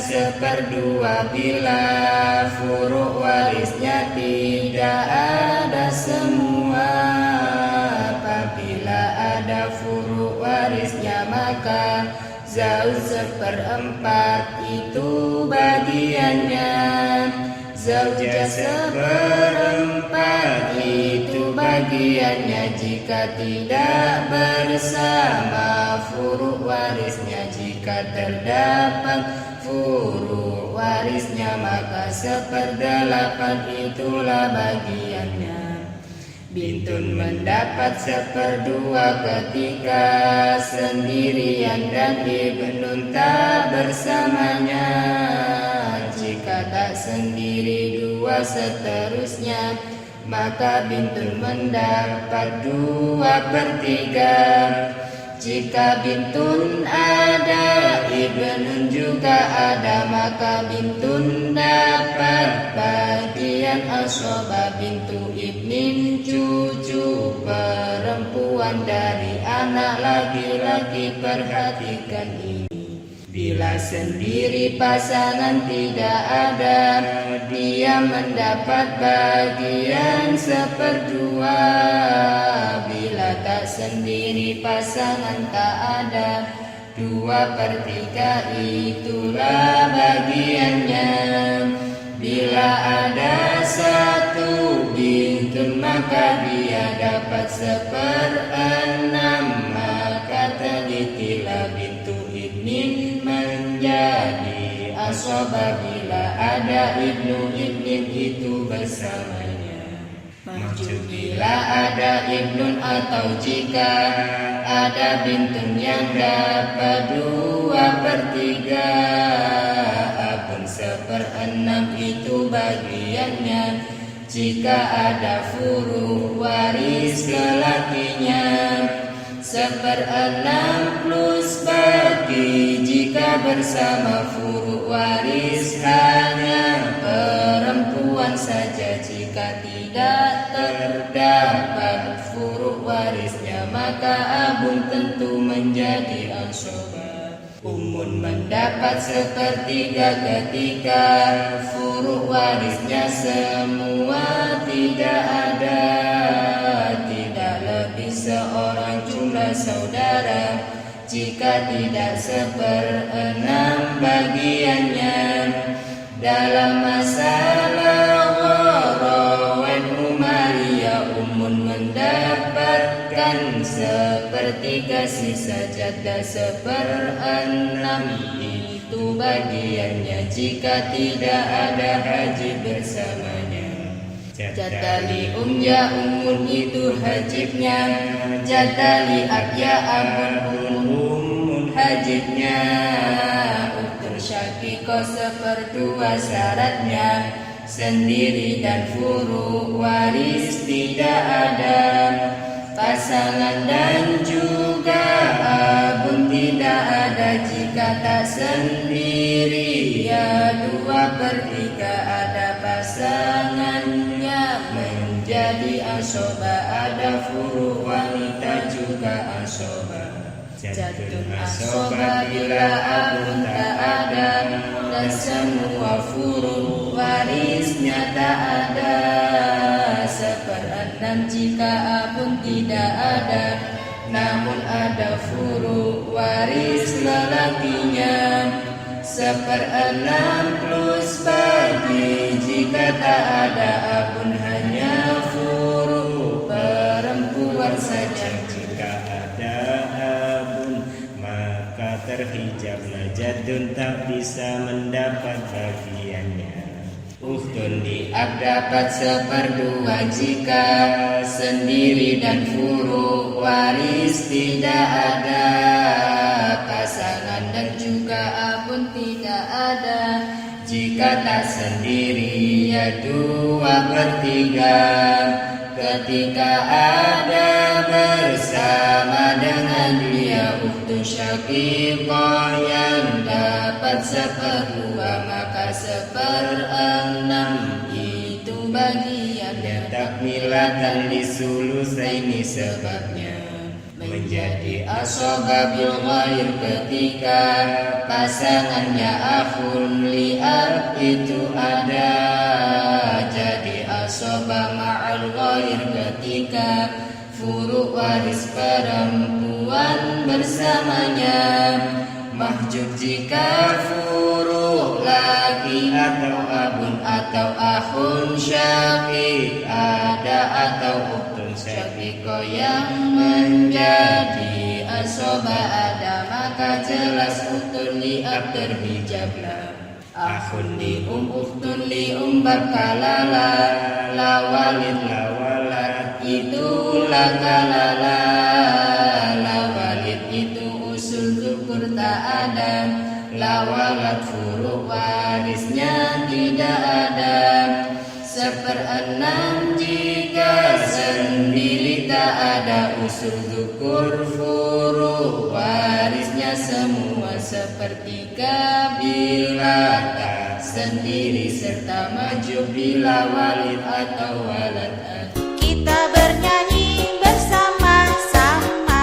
seperdua bila furuk warisnya tidak ada semua. Apabila ada furuk warisnya maka zaud seperempat itu bagiannya, zaujah seperempat itu bagiannya. Jika tidak bersama furuk warisnya, jika terdapat furuk warisnya maka seperdelapan itulah bagiannya. Bintun mendapat seperdua ketika sendirian dan ibnun tak bersamanya. Jika tak sendiri dua seterusnya maka bintun mendapat 2/3. Jika bintun ada ibnun juga ada maka bintun dapat bagian asobah. Bintu ibnin cucu perempuan dari anak laki-laki. Perhatikan ini, bila sendiri pasangan tidak ada, dia mendapat bagian seperdua. Bila tak sendiri pasangan tak ada, 2/3 itulah bagiannya. Bila ada satu bintun maka dia dapat 1/6. Maka telitilah bintu ibnin menjadi asobah bila ada ibnu ibnin itu bersamanya. Maksud bila ada ibnun atau jika ada bintun yang dapat 2/3. Apun 1/6 itu bagiannya. Jika ada furuk waris lelakinya, 1/6 plus bagi. Jika bersama furuk waris hanya perempuan saja. Jika tidak terdapat furuk warisnya maka abun tentu menjadi asobah. Umun mendapat 1/3 ketika furuk warisnya semua tidak ada. Tidak lebih seorang jumlah saudara. Jika tidak 1/6 bagiannya. Dalam masalah warawan umaria umun mendapatkan 1/3 sisa jatah 1/6 itu bagiannya. Jika tidak ada haji bersamanya. Jatah li ya umun itu hajibnya. Jatah li ya umun hajibnya. Utul syakiko 1/2 syaratnya. Sendiri dan furuk waris tidak ada. Pasangan dan juga abun tidak ada. Jika tak sendiri ya 2/3 ada pasangannya menjadi asobah. Ada furuk wanita juga asobah. Jatun asobah bila abun tak ada dan semua furuk warisnya tak ada. 1/6 jika abun tidak ada, namun ada furuk waris lelakinya. 1/6 plus bagi. Jika tak ada abun hanya furuk perempuan saja. Jika ada abun maka terhijablah jadun tak bisa mendapat bagiannya. Ukhtun liab dapat 1/2 jika sendiri dan furuk waris tidak ada. Pasangan dan juga abun tidak ada. Jika tak sendiri ya 2/3. Ketika ada bersama dengan dia ukhtun syaqiqah yang dapat 1/2 maka 1/6 itu bagiannya. Takmilatan lisulusaini sebabnya menjadi asoba bil ghair ketika pasangannya akhun li'ab itu ada. Jadi asoba ma'al ghair ketika furu' waris perempuan bersamanya. Mahjub jika furu' laki atau abun atau akhun syakik ada, atau ukhtun syakiko yang menjadi asoba ada, maka jelas ukhtun li'ab terhijablah. Akhun li'um ukhtun li'um bakalala lawalid lawalat itu lakalala. Lawalid itu usul zukur tak ada, lawalat furu' warisnya tidak ada. Seperenam jika sendiri tak ada, usul zukur furu' warisnya semua. Sepertiga bila tak sendiri, serta maju bila walid atau walad. Kita bernyanyi bersama-sama.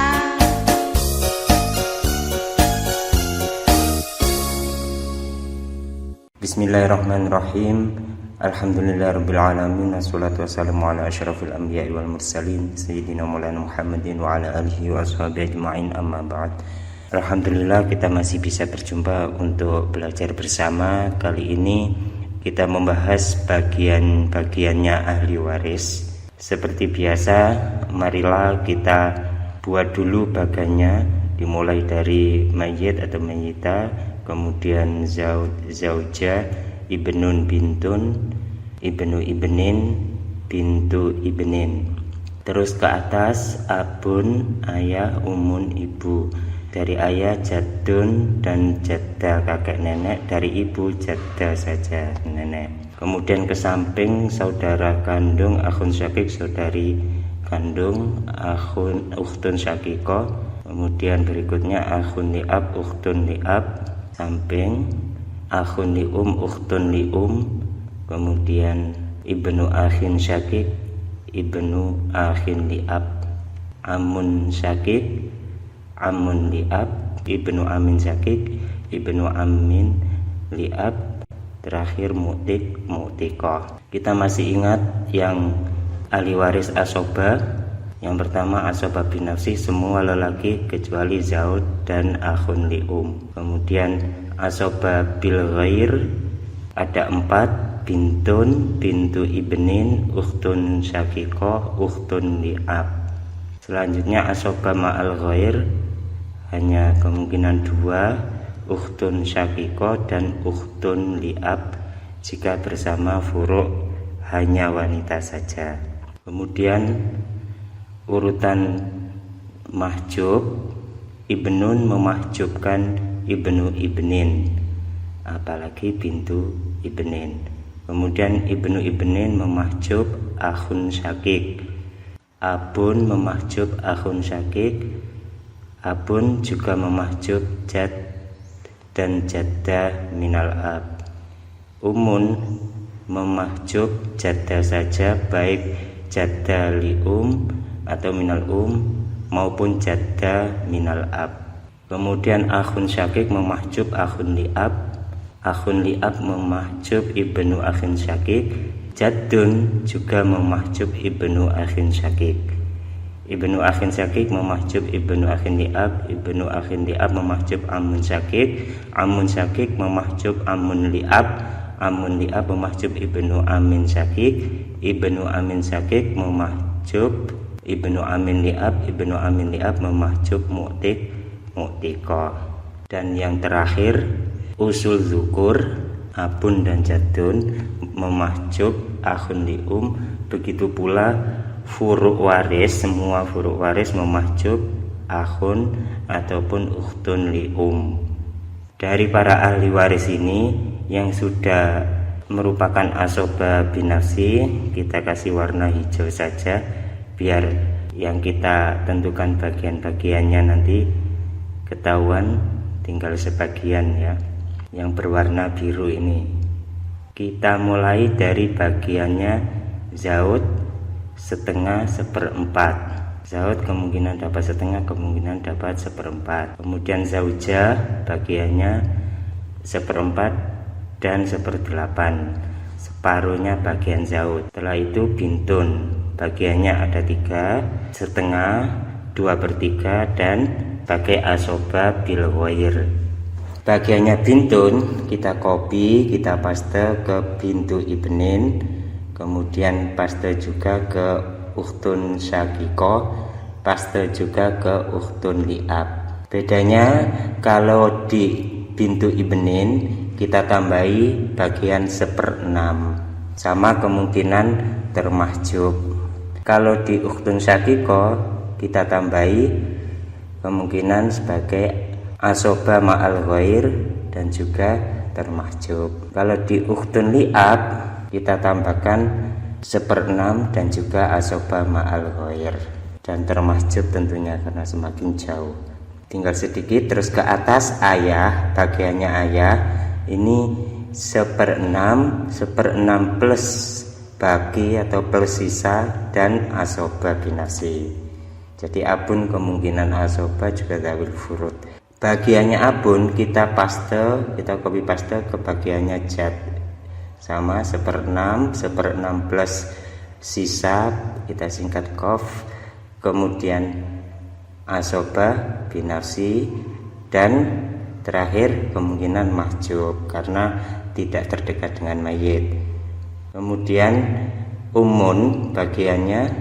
Bismillahirrahmanirrahim. Alhamdulillahirrabbilalamin. Wassalatu wassalamu ala asyrafil anbiya'i wal mursalin Sayyidina Maulana Muhammadin wa ala alihi wa ashabihi ajma'in, amma ba'd. Alhamdulillah kita masih bisa berjumpa untuk belajar bersama. Kali ini kita membahas bagian-bagiannya ahli waris. Seperti biasa, marilah kita buat dulu bagannya, dimulai dari mayyit atau mayyita, kemudian zaujah, ibnun bintun, ibnu ibnin, bintu ibnin. Terus ke atas abun, ayah, umun, ibu. Dari ayah jaddun dan jadda kakek nenek, dari ibu jadda saja nenek. Kemudian ke samping saudara kandung, akhun syakik saudari kandung, akhun ukhtun syakiko. Kemudian berikutnya akhun li'ab, ukhtun li'ab, samping akhun li'um, ukhtun li'um. Kemudian ibnu akhin syakik, ibnu akhin li'ab, amun syakik, amun li'ab, ibnu amin syakik, ibnu amin li'ab, terakhir mu'tik, mu'tikoh. Kita masih ingat yang ahli waris asoba. Yang pertama asoba binafsi, semua lelaki kecuali zaud dan akhun li'um. Kemudian asoba bil ghair ada 4, bintun, bintu ibnin, ukhtun syakikoh, ukhtun li'ab. Selanjutnya asoba ma'al ghair hanya kemungkinan 2, ukhtun syakiko dan ukhtun li'ab. Jika bersama furu' hanya wanita saja. Kemudian urutan mahjub, ibnun memahjubkan ibnu ibnin, apalagi bintu ibnin. Kemudian ibnu ibnin memahjub akhun syakik, abun memahjub akhun syakik, abun juga memahjub jad dan jadda minal ab. Umun memahjub jadda saja, baik jadda li'um atau minal maupun jadda minal ab. Kemudian akhun syakik memahjub akhun li'ab, akhun li'ab memahjub ibnu akhin syakik, jaddun juga memahjub ibnu akhin syakik. Ibnu akhin syakik memahjub ibnu akhin li'ab, ibnu akhin li'ab memahjub amun syakik, amun syakik memahjub amun li'ab, amun li'ab memahjub ibnu amin syakik, ibnu amin syakik memahjub ibnu amin li'ab, ibnu amin li'ab memahjub mu'tik, mu'tikoh. Dan yang terakhir usul zukur, abun dan jadun memahjub akhun li'um. Begitu pula furu' waris, semua furu' waris memahjub akhun ataupun ukhtun li'um. Dari para ahli waris ini yang sudah merupakan asoba binafsi, kita kasih warna hijau saja biar yang kita tentukan bagian-bagiannya nanti ketahuan, tinggal sebagian ya. Yang berwarna biru ini kita mulai dari bagiannya zaud setengah seperempat. Zaud kemungkinan dapat setengah, kemungkinan dapat seperempat. Kemudian zaujah bagiannya seperempat dan seperdelapan, separuhnya bagian zaud. Setelah itu bintun, bagiannya ada 3, setengah, 2/3 dan pakai asoba bil ghair. Bagiannya bintun kita copy, kita paste ke bintu ibnin, kemudian paste juga ke ukhtun syakikoh, paste juga ke ukhtun li'ab. Bedanya kalau di bintu ibnin kita tambahi bagian 1/6, sama kemungkinan termahjub. Kalau di ukhtun syakikoh kita tambahi kemungkinan sebagai asoba ma'al ghair dan juga termahjub. Kalau di ukhtun li'ab kita tambahkan 1/6 dan juga asoba ma'al ghair dan termahjub tentunya karena semakin jauh. Tinggal sedikit terus ke atas ayah, bagiannya ayah ini 1/6 plus bagi atau plus sisa dan asoba binasi. Jadi abun kemungkinan asoba juga dzawil furud. Bagiannya abun kita copy paste ke bagiannya jad, sama 1/6 plus sisa kita singkat qaf, kemudian asoba binafsi dan terakhir kemungkinan mahjub karena tidak terdekat dengan mayit. Kemudian umun bagiannya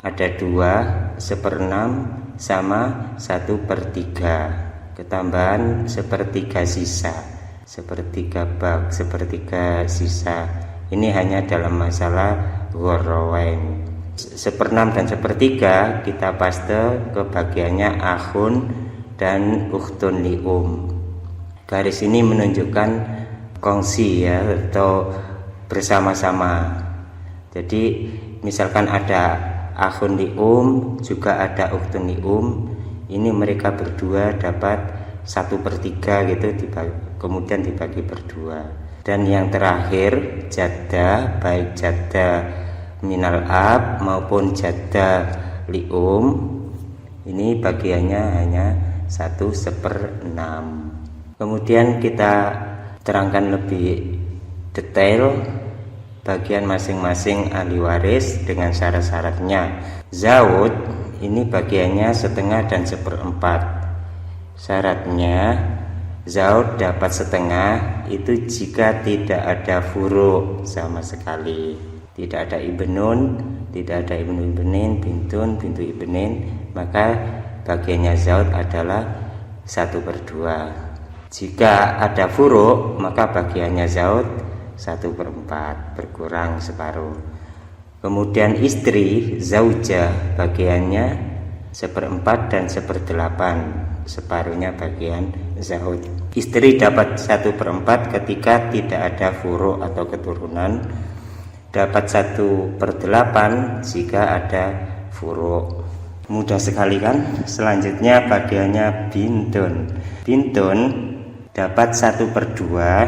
ada 2, 1/6 sama 1/3, ketambahan 1/3 sisa, 1/3 bak, 1/3 sisa. Ini hanya dalam masalah ghorrawain. 1/6 dan 1/3 kita paste ke bagiannya akhun dan ukhtun li'um. Garis ini menunjukkan kongsi ya, atau bersama-sama. Jadi misalkan ada akhun li'um juga ada ukhtun li'um, ini mereka berdua dapat 1/3 gitu, kemudian dibagi berdua. Dan yang terakhir jadda, baik jadda minal ab maupun jadda li'um, ini bagiannya hanya 1/6. Kemudian kita terangkan lebih detail bagian masing-masing ahli waris dengan syarat-syaratnya. Zaud ini bagiannya 1/2 dan 1/4. Syaratnya zaud dapat 1/2 itu jika tidak ada furu sama sekali, tidak ada ibnun, tidak ada ibnu ibnin, bintun, bintu ibnin, maka bagiannya zaud adalah 1/2. Jika ada furu maka bagiannya zaud 1/4, berkurang separuh. Kemudian istri zaujah bagiannya 1/4 dan 1/8, separuhnya bagian zaud. Istri dapat 1/4 ketika tidak ada furu atau keturunan, dapat 1/8 jika ada furu. Mudah sekali kan? Selanjutnya bagiannya bintun. Bintun dapat 1/2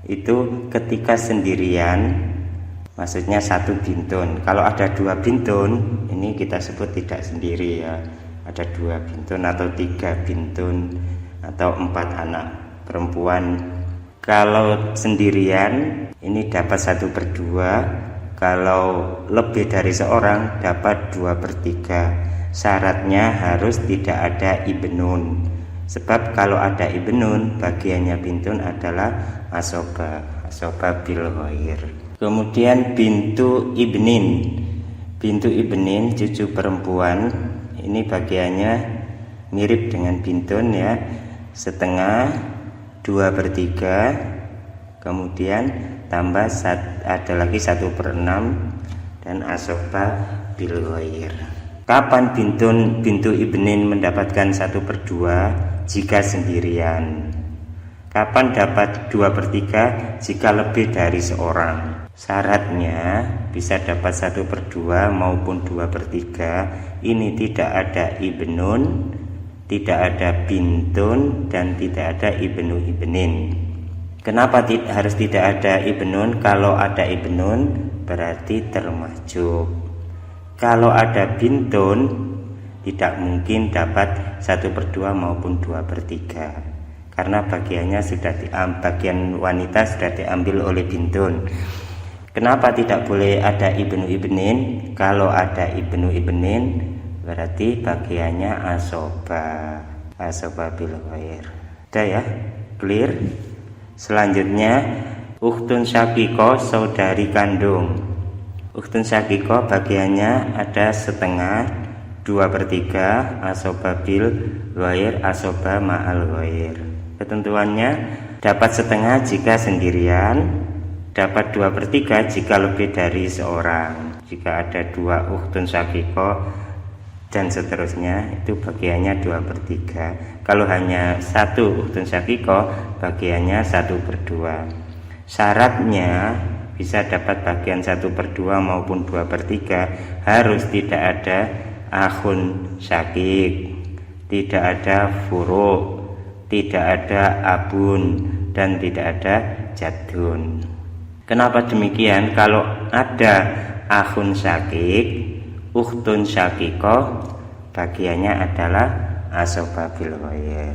itu ketika sendirian, maksudnya 1 bintun. Kalau ada 2 bintun, ini kita sebut tidak sendiri ya. Ada 2 bintun atau 3 bintun atau 4 anak perempuan. Kalau sendirian ini dapat 1/2. Kalau lebih dari seorang dapat 2/3. Syaratnya harus tidak ada ibnun. Sebab kalau ada ibnun, bagiannya bintun adalah asoba bil ghair. Kemudian bintu ibnin. Bintu ibnin cucu perempuan, ini bagiannya mirip dengan bintun ya, 1/2, 2/3, kemudian tambah ada lagi 1/6 dan asoba bil ghair. Kapan bintu ibnin mendapatkan 1/2? Jika sendirian. Kapan dapat 2/3? Jika lebih dari seorang. Syaratnya bisa dapat 1/2 maupun 2/3. Ini tidak ada ibnun, tidak ada bintun, dan tidak ada ibnu ibnin. Kenapa harus tidak ada ibnun? Kalau ada ibnun berarti termahjub. Kalau ada bintun tidak mungkin dapat 1/2 maupun 2/3 karena bagiannya sudah bagian wanita sudah diambil oleh bintun. Kenapa tidak boleh ada ibnu ibnin? Kalau ada ibnu ibnin berarti bagiannya asoba bil ghair. Udah ya, clear. Selanjutnya ukhtun syakiko, saudari kandung. Ukhtun syakiko bagiannya ada setengah, 2/3 asoba bil ghair, asoba ma'al ghair. Ketentuannya dapat setengah jika sendirian, dapat 2/3 jika lebih dari seorang. Jika ada 2 ukhtun syakiko dan seterusnya, itu bagiannya 2/3. Kalau hanya 1 ukhtun syakiko, bagiannya 1/2. Syaratnya bisa dapat bagian 1/2 maupun 2/3 harus tidak ada akhun syakik, tidak ada furu', tidak ada abun, dan tidak ada jadun. Kenapa demikian? Kalau ada akhun syakik, ukhtun syakiko, bagiannya adalah asoba bil ghair.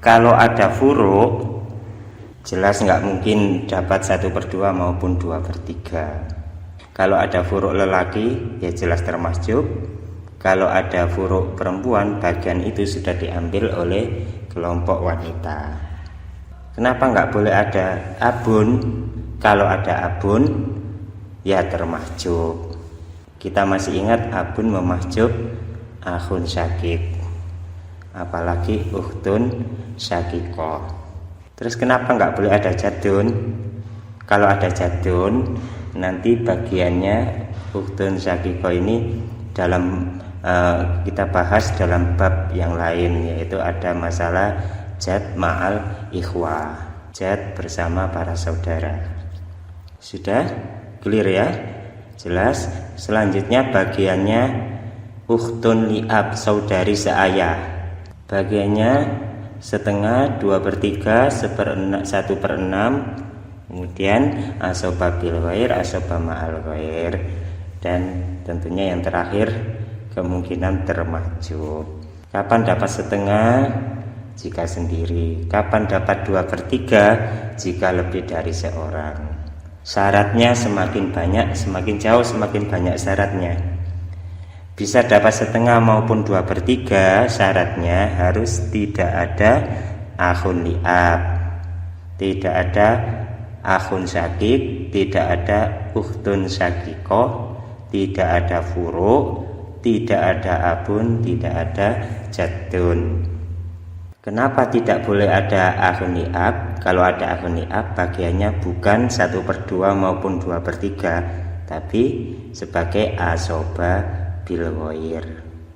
Kalau ada furu', jelas nggak mungkin dapat 1/2 maupun 2/3. Kalau ada furu' lelaki, ya jelas termasuk. Kalau ada furu' perempuan, bagian itu sudah diambil oleh kelompok wanita. Kenapa nggak boleh ada abun? Kalau ada abun, ya termahjub. Kita masih ingat abun memahjub akhun syakik, apalagi ukhtun syakiko. Terus kenapa nggak boleh ada jadun? Kalau ada jadun, nanti bagiannya ukhtun syakiko ini dalam kita bahas dalam bab yang lain, yaitu ada masalah jad ma'al ikhwah, jad bersama para saudara. Sudah clear ya, jelas. Selanjutnya bagiannya ukhtun li'ab, saudari seayah. Bagiannya setengah, 2/3, 1/6, kemudian asoba bil ghair, asoba ma'al ghair, dan tentunya yang terakhir kemungkinan termahjub. Kapan dapat setengah? Jika sendiri. Kapan dapat 2/3? Jika lebih dari seorang. Syaratnya semakin banyak, semakin jauh semakin banyak syaratnya. Bisa dapat setengah maupun 2/3, syaratnya harus tidak ada akhun li'ab, tidak ada akhun syakik, tidak ada ukhtun syakiko, tidak ada furu', tidak ada abun, tidak ada jadun. Kenapa tidak boleh ada akhun li'ab? Kalau ada akhun li'ab, bagiannya bukan 1/2 maupun 2/3, tapi sebagai asoba bil ghair.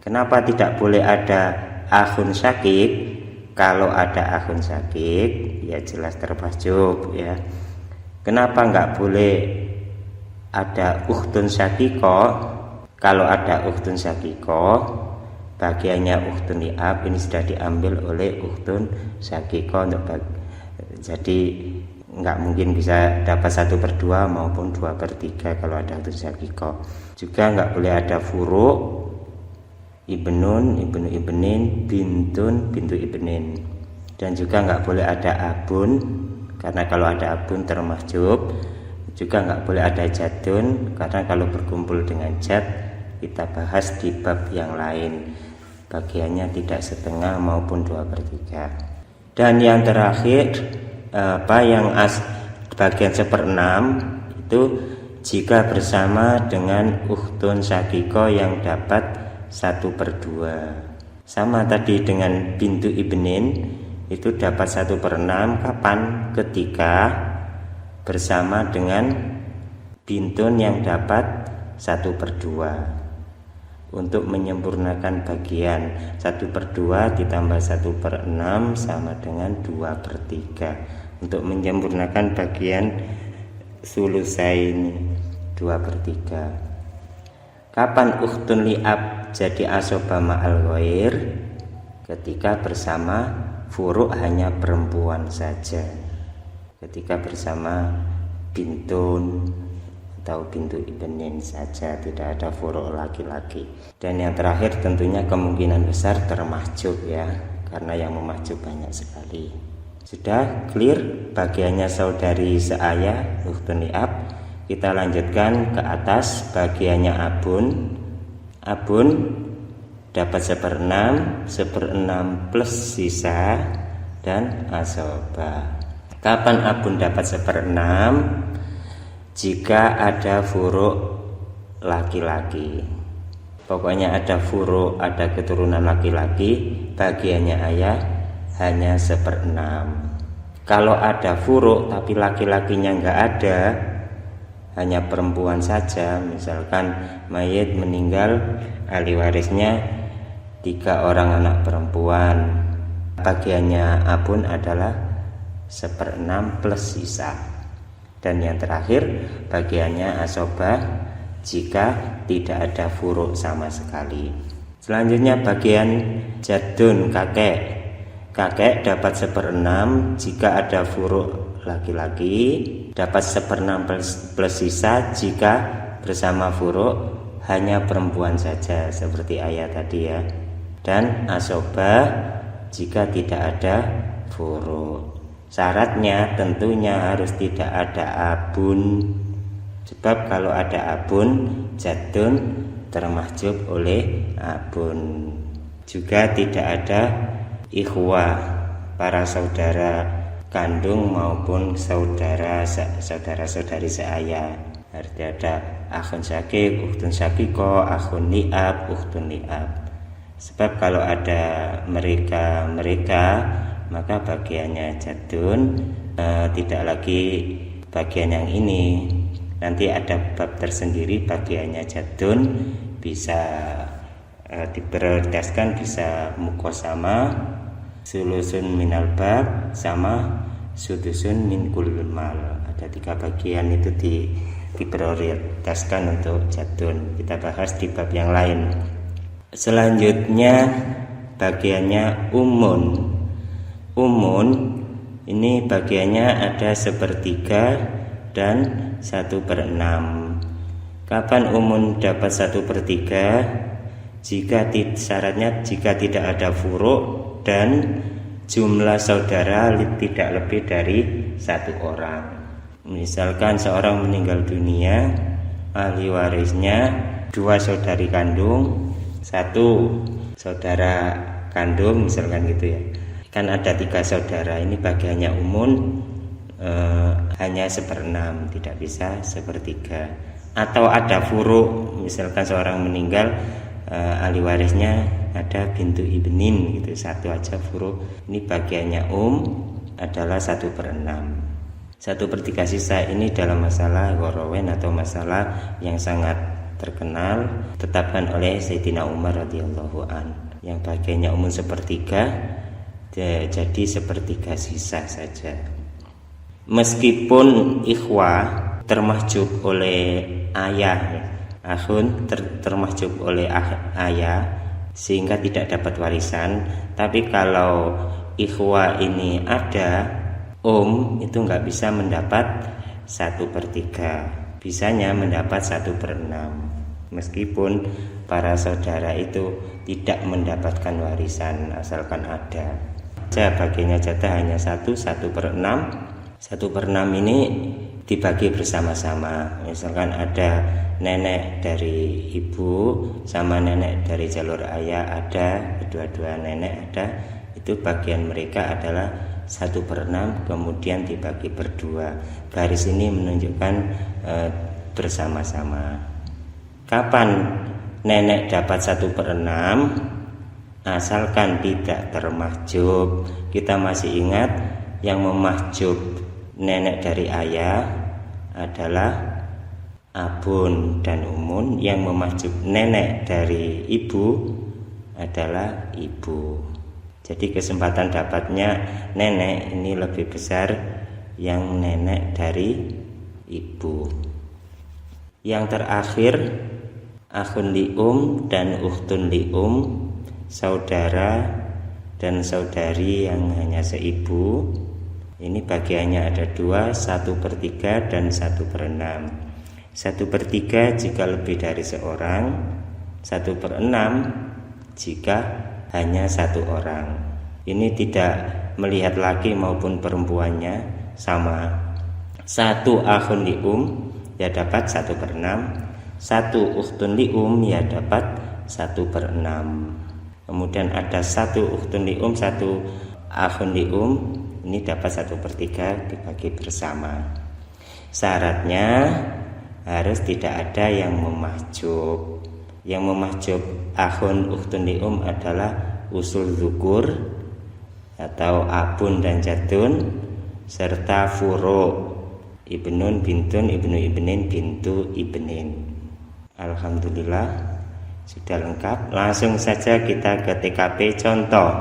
Kenapa tidak boleh ada akhun syakik? Kalau ada akhun syakik, ya jelas termahjub ya. Kenapa nggak boleh ada ukhtun syakiko? Kalau ada ukhtun syakiko, bagiannya ukhtun li'ab ini sudah diambil oleh ukhtun syakiko jadi nggak mungkin bisa dapat 1/2 maupun 2/3 kalau ada ukhtun syakiko. Juga nggak boleh ada furu', ibnun, ibnu ibnin, bintun, bintu ibnin, dan juga nggak boleh ada abun, karena kalau ada abun termahjub. Juga nggak boleh ada jadun, karena kalau berkumpul dengan jad, kita bahas di bab yang lain, bagiannya tidak setengah maupun 2/3. Dan yang terakhir bagian 1/6 itu jika bersama dengan ukhtun syakiko yang dapat 1/2. Sama tadi dengan bintu ibnin, itu dapat 1/6. Kapan? Ketika bersama dengan bintun yang dapat 1/2. Untuk menyempurnakan bagian 1/2 ditambah 1/6 sama dengan 2/3. Untuk menyempurnakan bagian sulusaini 2/3. Kapan ukhtun li'ab jadi asoba ma'al ghair? Ketika bersama furu' hanya perempuan saja. Ketika bersama bintun atau bintu ibnin saja, tidak ada furu' laki-laki. Dan yang terakhir tentunya kemungkinan besar termahjub ya, karena yang memahjub banyak sekali. Sudah clear bagiannya saudari seayah ukhtun li'ab. Kita lanjutkan ke atas bagiannya abun. Abun dapat 1/6, 1/6 plus sisa dan asobah. Kapan abun dapat 1/6? Jika ada furu' laki-laki. Pokoknya ada furu', ada keturunan laki-laki, bagiannya ayah hanya 1/6. Kalau ada furu' tapi laki-lakinya enggak ada, hanya perempuan saja, misalkan mayit meninggal, ahli warisnya 3 orang anak perempuan, bagiannya abun adalah 1/6 plus sisa. Dan yang terakhir bagiannya asobah jika tidak ada furu' sama sekali. Selanjutnya bagian jadun, kakek. Kakek dapat 1/6 jika ada furu' laki-laki, dapat 1/6 plus sisa jika bersama furu' hanya perempuan saja seperti ayat tadi ya. Dan asobah jika tidak ada furu'. Syaratnya tentunya harus tidak ada abun, sebab kalau ada abun jadun termahjub oleh abun. Juga tidak ada ikhwah, para saudara kandung maupun saudara-saudari seayah. Harus ada akhun syakik, ukhtun syakiko, akhun li'ab, ukhtun li'ab. Sebab kalau ada mereka maka bagiannya jadun tidak lagi bagian yang ini. Nanti ada bab tersendiri bagiannya jadun, bisa diprioritaskan, bisa mukosama, sulusun minal bab sama sudusun min kullul mal. Ada 3 bagian itu diprioritaskan untuk jadun. Kita bahas di bab yang lain. Selanjutnya bagiannya umun. Umun ini bagiannya ada 1/3 dan 1/6. Kapan umun dapat 1/3? Syaratnya jika tidak ada furu' dan jumlah saudara tidak lebih dari 1 orang. Misalkan seorang meninggal dunia, ahli warisnya 2 saudari kandung, 1 saudara kandung, misalkan gitu ya. Kan ada 3 saudara, ini bagiannya umun hanya 1/6, tidak bisa 1/3. Atau ada furu', misalkan seorang meninggal, ahli warisnya ada bintu ibnin gitu, 1 aja furu', ini bagiannya adalah 1/6. 1/3 sisa ini dalam masalah ghorowen atau masalah yang sangat terkenal tetapkan oleh Sayyidina Umar radhiyallahu an, yang bagiannya 1/3 jadi 1/3 sisa saja. Meskipun ikhwah termahjub oleh ayah, akhun termahjub oleh ayah sehingga tidak dapat warisan, tapi kalau ikhwah ini ada itu nggak bisa mendapat 1/3, bisanya mendapat 1/6. Meskipun para saudara itu tidak mendapatkan warisan asalkan ada. Bagiannya jatah hanya 1/6. 1/6 ini dibagi bersama-sama. Misalkan ada nenek dari ibu sama nenek dari jalur ayah, ada kedua-dua nenek ada, itu bagian mereka adalah 1/6, kemudian dibagi berdua. Garis ini menunjukkan bersama-sama. Kapan nenek dapat 1/6? Asalkan tidak termahjub. Kita masih ingat yang memahjub nenek dari ayah adalah abun dan umun, yang memahjub nenek dari ibu adalah ibu. Jadi kesempatan dapatnya nenek ini lebih besar yang nenek dari ibu. Yang terakhir akhun li'um dan ukhtun li'um, saudara dan saudari yang hanya seibu. Ini bagiannya ada 2, 1/3 dan 1/6. 1/3 jika lebih dari seorang, 1/6 jika hanya satu orang. Ini tidak melihat laki maupun perempuannya, sama. 1 akhun li ya dapat 1/6, 1 ukhtun li ya dapat 1/6. Kemudian ada 1 ukhtun li 1 akhun li ini dapat 1/3 dibagi bersama. Syaratnya harus tidak ada yang memahjub. Yang memahjub akhun ukhtun li adalah usul zukur atau abun dan jadun, serta furu ibnun, bintun, ibnu ibnin, bintu ibnin. Alhamdulillah sudah lengkap. Langsung saja kita ke TKP contoh.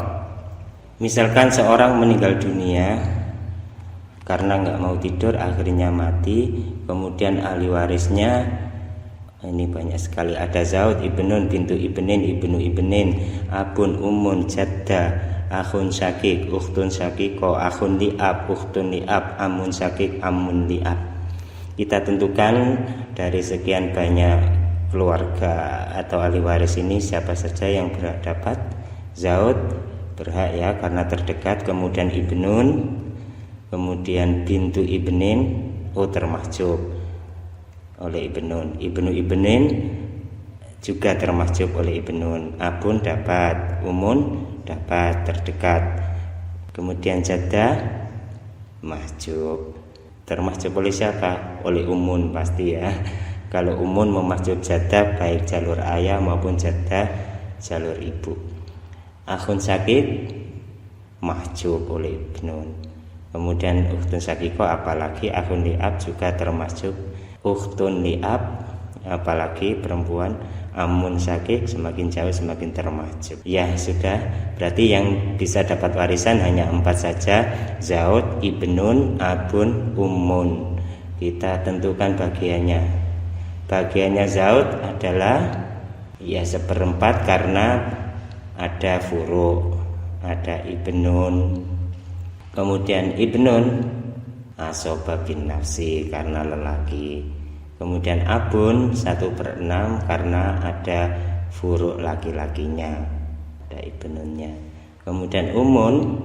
Misalkan seorang meninggal dunia karena nggak mau tidur, akhirnya mati. Kemudian ahli warisnya ini banyak sekali, ada zaud, ibnun, bintu ibnin, ibnu ibnin, abun, umun, jadda, akhun syakik, ukhtun syakiko, akhun li'ab, ukhtun li'ab, amun syakik, amun li'ab. Kita tentukan dari sekian banyak keluarga atau ahli waris ini siapa saja yang berhak dapat. Zaud berhak ya karena terdekat, kemudian ibnun, kemudian bintu ibnin termahjub oleh ibnun, ibnu ibnin juga termahjub oleh ibnun, abun dapat, umun dapat terdekat, kemudian jadda mahjub. Termahjub oleh siapa? Oleh umun pasti ya. Kalau umun memahjub jadda baik jalur ayah maupun jadda jalur ibu. Akhun sakit mahjub oleh ibnun. Kemudian ukhtun sakiko apalagi akhun li'ab juga termahjub. Ukhtun li'ab apalagi perempuan, amun syakik semakin jauh semakin termahjub. Ya sudah, berarti yang bisa dapat warisan hanya 4 saja, zaud, ibnun, abun, umun. Kita tentukan bagiannya. Bagiannya zaud adalah ya 1/4 karena ada furu, ada ibnun. Kemudian ibnun asoba bin nafsi karena lelaki. Kemudian abun 1/6 karena ada furu laki-lakinya, ada ibnunnya. Kemudian umun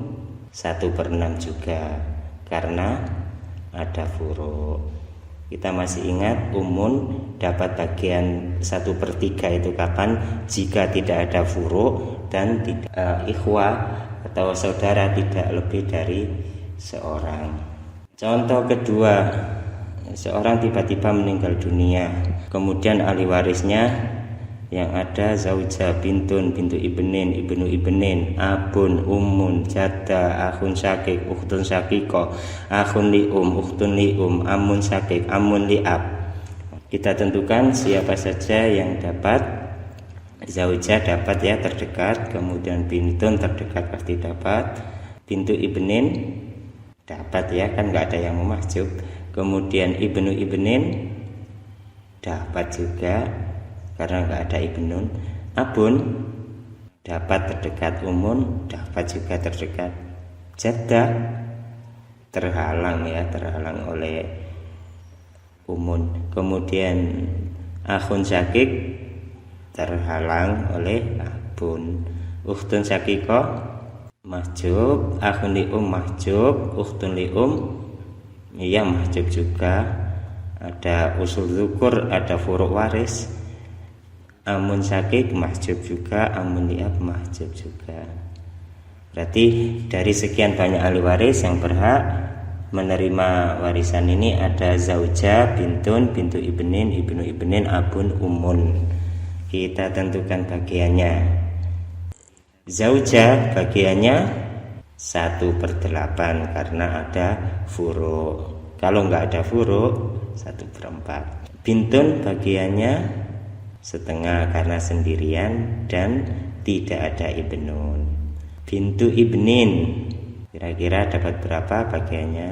1/6 juga karena ada furu. Kita masih ingat umun dapat bagian 1/3 itu kapan? Jika tidak ada furu dan ikhwah atau saudara tidak lebih dari seorang. Contoh kedua, seorang tiba-tiba meninggal dunia, kemudian ahli warisnya yang ada zauja, bintun, bintu ibnin, ibnu ibnin, abun, umun, jadda, akhun syakik, ukhtun syakiko, akhun li'um, ukhtun li'um, amun syakik, amun li'ab. Kita tentukan siapa saja yang dapat. Zauja dapat ya terdekat, kemudian bintun terdekat pasti dapat, bintu ibnin dapat ya kan nggak ada yang memahjub, kemudian ibnu ibnin dapat juga karena nggak ada ibnun, abun dapat terdekat, umun dapat juga terdekat, jadda terhalang ya, terhalang oleh umun, kemudian akhun syakik terhalang oleh abun, ukhtun syakiko mahjub, akhun li'um mahjub, ukhtun li'um iya mahjub juga, ada usul zukur, ada furu' waris, amun syakik mahjub juga, amun li'ab mahjub juga. Berarti dari sekian banyak ahli waris yang berhak menerima warisan ini ada zauja, bintun, bintu ibnin, ibnu ibnin, abun, umun. Kita tentukan bagiannya. Zauja bagiannya 1/8 karena ada furu. Kalau nggak ada furu 1/4. Bintun bagiannya 1/2 karena sendirian dan tidak ada ibnun. Bintu ibnin kira-kira dapat berapa bagiannya?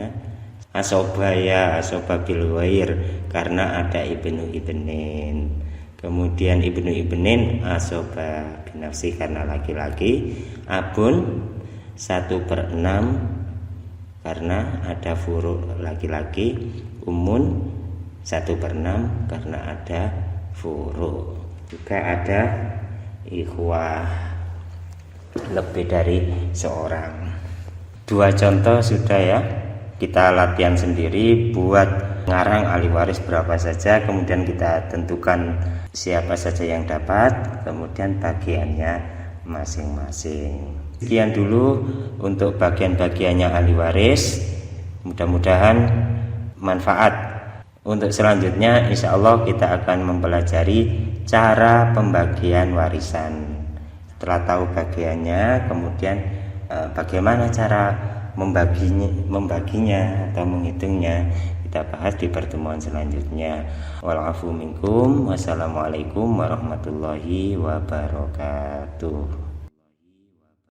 Asoba ya, asoba bil wair karena ada ibnu ibnin. Kemudian ibnu ibnin asoba binafsi karena laki-laki. Abun 1/6 karena ada furu laki-laki. Umun 1/6 karena ada furu. Juga ada ikhwah lebih dari seorang. 2 contoh sudah ya. Kita latihan sendiri buat ngarang ahli waris berapa saja, kemudian kita tentukan siapa saja yang dapat, kemudian bagiannya masing-masing. Sekian dulu untuk bagian-bagiannya ahli waris. Mudah-mudahan manfaat. Untuk selanjutnya insya Allah kita akan mempelajari cara pembagian warisan. Setelah tahu bagiannya, kemudian bagaimana cara membaginya atau menghitungnya, kita bahas di pertemuan selanjutnya. Wal afu minkum. Wassalamualaikum warahmatullahi wabarakatuh.